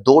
2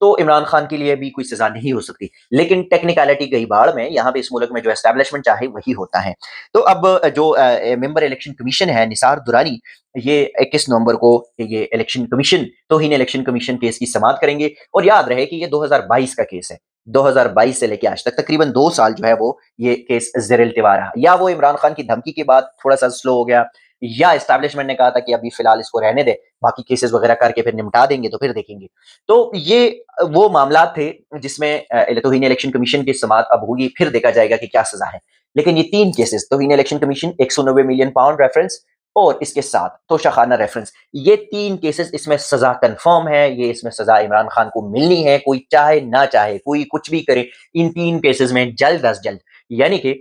تو عمران خان کے لیے بھی کوئی سزا نہیں ہو سکتی، لیکن ٹیکنیکلٹی گئی باڑ میں، یہاں پہ اس ملک میں جو اسٹیبلشمنٹ چاہے وہی ہوتا ہے۔ تو اب جو ممبر الیکشن کمیشن ہے نثار درانی، یہ 21 نومبر کو یہ الیکشن کمیشن توہین الیکشن کمیشن کیس کی سماعت کریں گے، اور یاد رہے کہ یہ 2022 کا کیس ہے، 2022 سے لے کے آج تک تقریباً 2 سال جو ہے وہ یہ کیس زیر التوا رہا، یا وہ عمران خان کی دھمکی کے بعد تھوڑا سا سلو ہو گیا، یا اسٹیبلشمنٹ نے کہا تھا کہ ابھی فی الحال اس کو رہنے دے، باقی کیسز وغیرہ کر کے پھر نمٹا دیں گے تو پھر دیکھیں گے۔ تو یہ وہ معاملات تھے جس میں توہین الیکشن کمیشن کی سماعت اب ہوگی، پھر دیکھا جائے گا کہ کیا سزا ہے۔ لیکن یہ 3 کیسز، توہین election commission 190 million pound reference اور اس کے ساتھ توشہ خانہ ریفرنس، یہ 3 کیسز، اس میں سزا کنفرم ہے، یہ اس میں سزا عمران خان کو ملنی ہے، کوئی چاہے نہ چاہے، کوئی کچھ بھی کرے، ان 3 کیسز میں جلد از جلد، یعنی کہ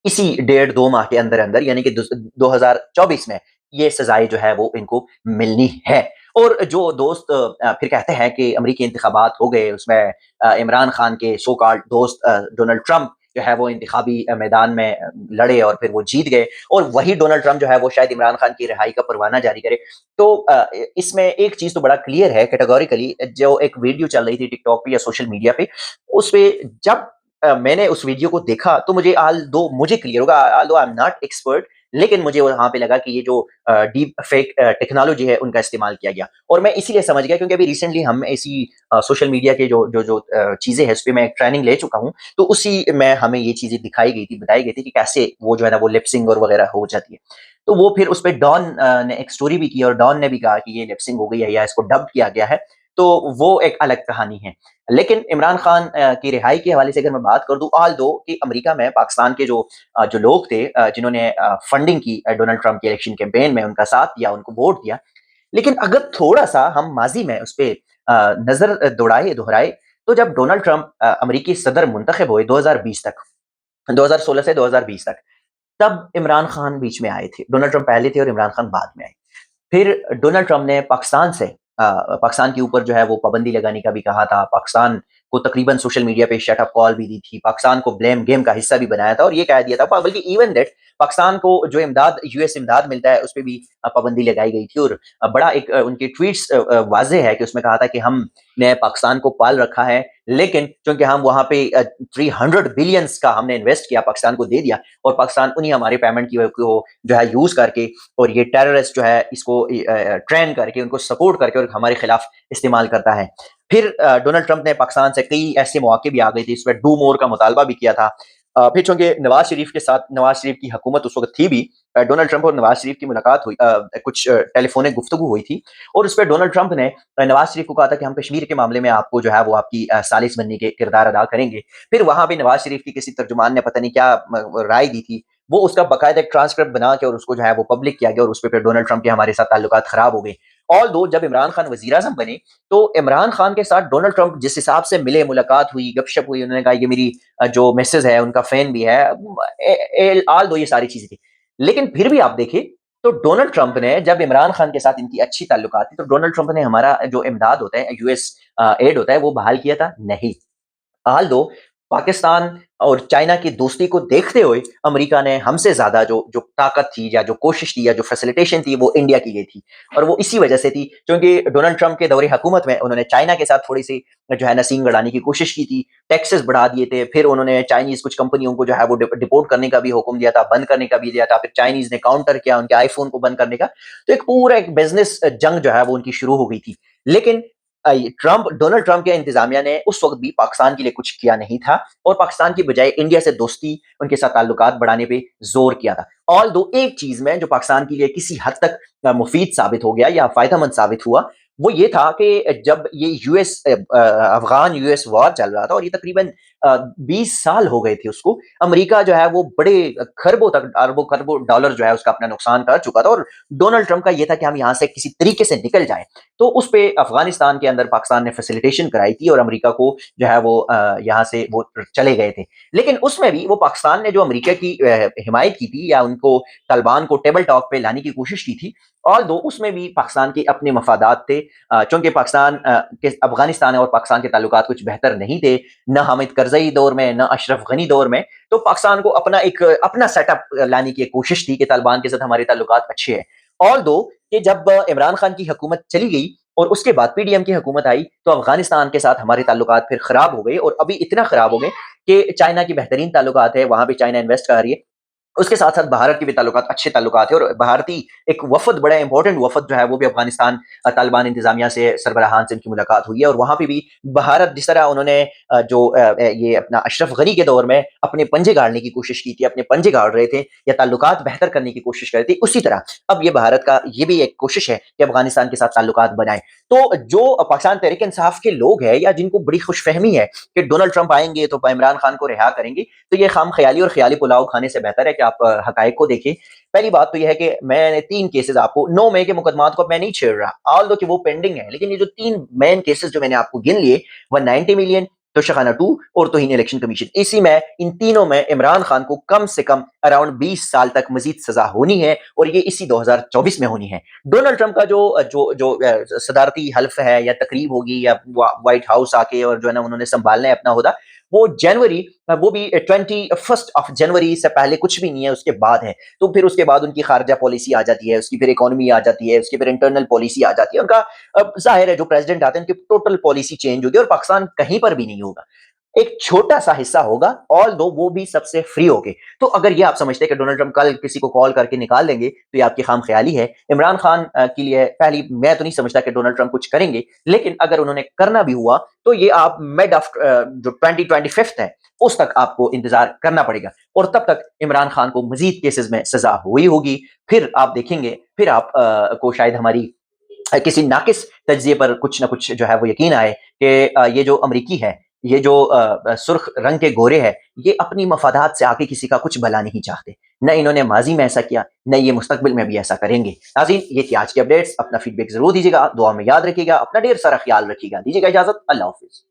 اسی 1.5 2 ماہ کے اندر اندر، یعنی کہ 2024 میں یہ سزائیں جو ہے وہ ان کو ملنی ہے۔ اور جو دوست پھر کہتے ہیں کہ امریکی انتخابات ہو گئے، اس میں عمران خان کے سو کالڈ دوست ڈونلڈ ٹرمپ جو ہے وہ انتخابی میدان میں لڑے اور پھر وہ جیت گئے، اور وہی ڈونلڈ ٹرمپ جو ہے وہ شاید عمران خان کی رہائی کا پروانہ جاری کرے۔ تو اس میں ایک چیز تو بڑا کلیئر ہے کیٹیگوریکلی، جو ایک ویڈیو چل رہی تھی ٹک ٹاک پہ یا سوشل میڈیا پہ، اس پہ جب میں نے اس ویڈیو کو دیکھا تو مجھے مجھے کلیئر ہوگا، آئی ایم ناٹ ایکسپرٹ، لیکن مجھے وہاں پہ لگا کہ یہ جو ڈیپ فیک ٹیکنالوجی ہے ان کا استعمال کیا گیا، اور میں اسی لیے سمجھ گیا کیونکہ ابھی ریسنٹلی ہم ایسی سوشل میڈیا کے جو چیزیں ہیں اس پہ میں ایک ٹریننگ لے چکا ہوں، تو اسی میں ہمیں یہ چیزیں دکھائی گئی تھی، بتائی گئی تھی کہ کیسے وہ جو ہے نا وہ لپسنگ اور وغیرہ ہو جاتی ہے۔ تو وہ پھر اس پہ ڈان نے ایک سٹوری بھی کی، اور ڈان نے بھی کہا کہ یہ لپسنگ ہو گئی ہے یا اس کو ڈب کیا گیا ہے، تو وہ ایک الگ کہانی ہے۔ لیکن عمران خان کی رہائی کے حوالے سے اگر میں بات کر دوں، آل دو کہ امریکہ میں پاکستان کے جو لوگ تھے جنہوں نے فنڈنگ کی ڈونلڈ ٹرمپ کے الیکشن کیمپین میں، ان کا ساتھ دیا، ان کو ووٹ دیا، لیکن اگر تھوڑا سا ہم ماضی میں اس پہ نظر دہرائے، تو جب ڈونلڈ ٹرمپ امریکی صدر منتخب ہوئے 2020 تک، 2016 سے 2020 تک، تب عمران خان بیچ میں آئے تھے، ڈونلڈ ٹرمپ پہلے تھے اور عمران خان بعد میں آئے۔ پھر ڈونلڈ ٹرمپ نے پاکستان کے اوپر جو ہے وہ پابندی لگانے کا بھی کہا تھا، پاکستان کو تقریباً سوشل میڈیا پہ شٹ اپ کال بھی دی تھی، پاکستان کو بلیم گیم کا حصہ بھی بنایا تھا، اور یہ کہہ دیا تھا، بلکہ ایون دیٹ پاکستان کو جو یو ایس امداد ملتا ہے اس پہ بھی پابندی لگائی گئی تھی، اور بڑا ایک ان کے ٹویٹس واضح ہے کہ اس میں کہا تھا کہ ہم نے پاکستان کو پال رکھا ہے، لیکن چونکہ ہم وہاں پہ 300 بلینس کا ہم نے انویسٹ کیا، پاکستان کو دے دیا، اور پاکستان انہی ہمارے پیمنٹ کی کو جو ہے یوز کر کے، اور یہ ٹیررسٹ جو ہے اس کو ٹرین کر کے، ان کو سپورٹ کر کے اور ہمارے خلاف استعمال کرتا ہے۔ پھر ڈونلڈ ٹرمپ نے پاکستان سے کئی ایسے مواقع بھی آ گئے تھے، اس میں ڈو مور کا مطالبہ بھی کیا تھا۔ پھر چونکہ نواز شریف کے ساتھ، نواز شریف کی حکومت اس وقت تھی بھی، ڈونلڈ ٹرمپ اور نواز شریف کی ملاقات ہوئی، کچھ ٹیلی فونک گفتگو ہوئی تھی، اور اس پہ ڈونلڈ ٹرمپ نے نواز شریف کو کہا تھا کہ ہم کشمیر کے معاملے میں آپ کو جو ہے وہ آپ کی ثالث بننے کے کردار ادا کریں گے۔ پھر وہاں پہ نواز شریف کی کسی ترجمان نے پتہ نہیں کیا رائے دی تھی، وہ اس کا باقاعدہ ایک ٹرانسکرپٹ بنا کے اور اس کو جو ہے وہ پبلک کیا گیا، اور اس پہ پھر ڈونلڈ ٹرمپ کے ہمارے ساتھ تعلقات خراب ہو گئے۔ آل دو جب عمران خان وزیر اعظم بنے، تو عمران خان کے ساتھ ڈونلڈ ٹرمپ جس حساب سے ملے، ملاقات ہوئی، گپ شپ ہوئی، انہوں نے کہا یہ میری جو مسز ہے ان کا فین بھی ہے، آل دو یہ ساری چیزیں تھی۔ لیکن پھر بھی آپ دیکھیں تو ڈونلڈ ٹرمپ نے جب عمران خان کے ساتھ ان کی اچھی تعلقات تھی، تو ڈونلڈ ٹرمپ نے ہمارا جو امداد ہوتا ہے، یو ایس ایڈ ہوتا ہے، وہ بحال کیا تھا؟ نہیں۔ حال دو پاکستان اور چائنا کی دوستی کو دیکھتے ہوئے امریکہ نے ہم سے زیادہ جو طاقت تھی، یا جو کوشش تھی، یا جو فیسیلیٹیشن تھی، وہ انڈیا کی گئی تھی، اور وہ اسی وجہ سے تھی کیونکہ ڈونلڈ ٹرمپ کے دور حکومت میں انہوں نے چائنا کے ساتھ تھوڑی سی جو ہے نا سینگ لڑانے کی کوشش کی تھی، ٹیکسز بڑھا دیے تھے، پھر انہوں نے چائنیز کچھ کمپنیوں کو جو ہے وہ ڈپورٹ کرنے کا بھی حکم دیا تھا، بند کرنے کا بھی دیا تھا، پھر چائنیز نے کاؤنٹر کیا ان کے آئی فون کو بند کرنے کا، تو ایک پورا ایک بزنس جنگ جو ہے وہ ان کی شروع ہو گئی تھی۔ لیکن ڈونلڈ ٹرمپ کے انتظامیہ نے اس وقت بھی پاکستان کے لیے کچھ کیا نہیں تھا، اور پاکستان کی بجائے انڈیا سے دوستی، ان کے ساتھ تعلقات بڑھانے پہ زور کیا تھا۔ آل دو ایک چیز میں جو پاکستان کے لیے کسی حد تک مفید ثابت ہو گیا یا فائدہ مند ثابت ہوا، وہ یہ تھا کہ جب یہ افغان یو ایس وار چل رہا تھا، اور یہ تقریباً 20 سال ہو گئے تھے اس کو، امریکہ جو ہے وہ بڑے خربوں تک، اربوں ڈالر جو ہے اس کا اپنا نقصان کر چکا تھا، اور ڈونلڈ ٹرمپ کا یہ تھا کہ ہم یہاں سے کسی طریقے سے نکل جائیں، تو اس پہ افغانستان کے اندر پاکستان نے فیسیلیٹیشن کرائی تھی، اور امریکہ کو جو ہے وہ یہاں سے وہ چلے گئے تھے۔ لیکن اس میں بھی وہ پاکستان نے جو امریکہ کی حمایت کی تھی، یا ان کو طالبان کو ٹیبل ٹاک پہ لانے کی کوشش کی تھی، اور دو اس میں بھی پاکستان کے اپنے مفادات تھے، چونکہ پاکستان کے افغانستان اور پاکستان کے تعلقات کچھ بہتر نہیں تھے، نہ حامد کرزئی دور میں، نہ اشرف غنی دور میں، تو پاکستان کو اپنا سیٹ اپ لانے کی کوشش تھی کہ طالبان کے ساتھ ہمارے تعلقات اچھے ہیں۔ اور دو کہ جب عمران خان کی حکومت چلی گئی، اور اس کے بعد پی ڈی ایم کی حکومت آئی تو افغانستان کے ساتھ ہمارے تعلقات پھر خراب ہو گئے، اور ابھی اتنا خراب ہو گئے کہ چائنا کی بہترین تعلقات ہے، وہاں پہ چائنا انویسٹ کر رہی ہے، اس کے ساتھ ساتھ بھارت کی بھی تعلقات اچھے تعلقات ہیں، اور بھارتی ایک وفد، بڑا امپورٹنٹ وفد جو ہے وہ بھی افغانستان طالبان انتظامیہ سے سربراہان سے ان کی ملاقات ہوئی ہے، اور وہاں پہ بھی بھارت جس طرح انہوں نے یہ اپنا اشرف غنی کے دور میں اپنے پنجے گاڑنے کی کوشش کی تھی، اپنے پنجے گاڑ رہے تھے یا تعلقات بہتر کرنے کی کوشش کر رہے تھے، اسی طرح اب یہ بھارت کا یہ بھی ایک کوشش ہے کہ افغانستان کے ساتھ تعلقات بنائیں۔ تو جو پاکستان تحریک انصاف کے لوگ ہیں یا جن کو بڑی خوش فہمی ہے کہ ڈونلڈ ٹرمپ آئیں گے تو عمران خان کو رہا کریں گے، تو یہ خام خیالی اور خیالی پلاؤ کھانے سے بہتر ہے کہ آپ حقائق کو دیکھیں۔ پہلی بات تو یہ ہے کہ میں نے 3 کیسز آپ کو 9 مئی کے مقدمات کو میں نہیں چھیڑ رہا، آل دو کہ وہ پینڈنگ ہے، لیکن یہ جو 3 مین کیسز جو میں نے آپ کو گن لیے، 190 ملین، توشخانہ 2 اور توہین الیکشن کمیشن، اسی میں ان تینوں میں عمران خان کو کم سے کم اراؤنڈ 20 سال تک مزید سزا ہونی ہے، اور یہ اسی 2024 میں ہونی ہے۔ ڈونلڈ ٹرمپ کا جو صدارتی حلف ہے یا تقریب ہوگی یا وائٹ ہاؤس آ کے اور جو ہے نا انہوں نے سنبھالنا ہے اپنا عہدہ، وہ جنوری، وہ بھی 21 سے پہلے کچھ بھی نہیں ہے، اس کے بعد ہے۔ تو پھر اس کے بعد ان کی خارجہ پالیسی آ جاتی ہے، اس کی پھر اکانومی آ جاتی ہے، اس کی پھر انٹرنل پالیسی آ جاتی ہے، ان کا ظاہر ہے جو پریزیڈنٹ آتے ہیں ان کی ٹوٹل پالیسی چینج ہوگی، اور پاکستان کہیں پر بھی نہیں ہوگا، ایک چھوٹا سا حصہ ہوگا، آل دو وہ بھی سب سے فری ہو گے۔ تو اگر یہ آپ سمجھتے ہیں کہ ڈونلڈ ٹرمپ کل کسی کو کال کر کے نکال لیں گے تو یہ آپ کی خام خیالی ہے۔ عمران خان کے لیے پہلی، میں تو نہیں سمجھتا کہ ڈونلڈ ٹرمپ کچھ کریں گے، لیکن اگر انہوں نے کرنا بھی ہوا تو یہ آپ مڈ آف جو 2025 ہے اس تک آپ کو انتظار کرنا پڑے گا، اور تب تک عمران خان کو مزید کیسز میں سزا ہوئی ہوگی۔ پھر آپ دیکھیں گے، پھر آپ کو شاید ہماری کسی ناقص تجزیے پر کچھ نہ کچھ جو ہے وہ یقین آئے کہ یہ جو امریکی ہے، یہ جو سرخ رنگ کے گورے ہے، یہ اپنی مفادات سے آگے کسی کا کچھ بھلا نہیں چاہتے، نہ انہوں نے ماضی میں ایسا کیا، نہ یہ مستقبل میں بھی ایسا کریں گے۔ ناظرین، یہ تھی آج کی اپڈیٹس، اپنا فیڈ بیک ضرور دیجیے گا، دعا میں یاد رکھیے گا، اپنا ڈھیر سارا خیال رکھیے گا، دیجیے گا اجازت، اللہ حافظ۔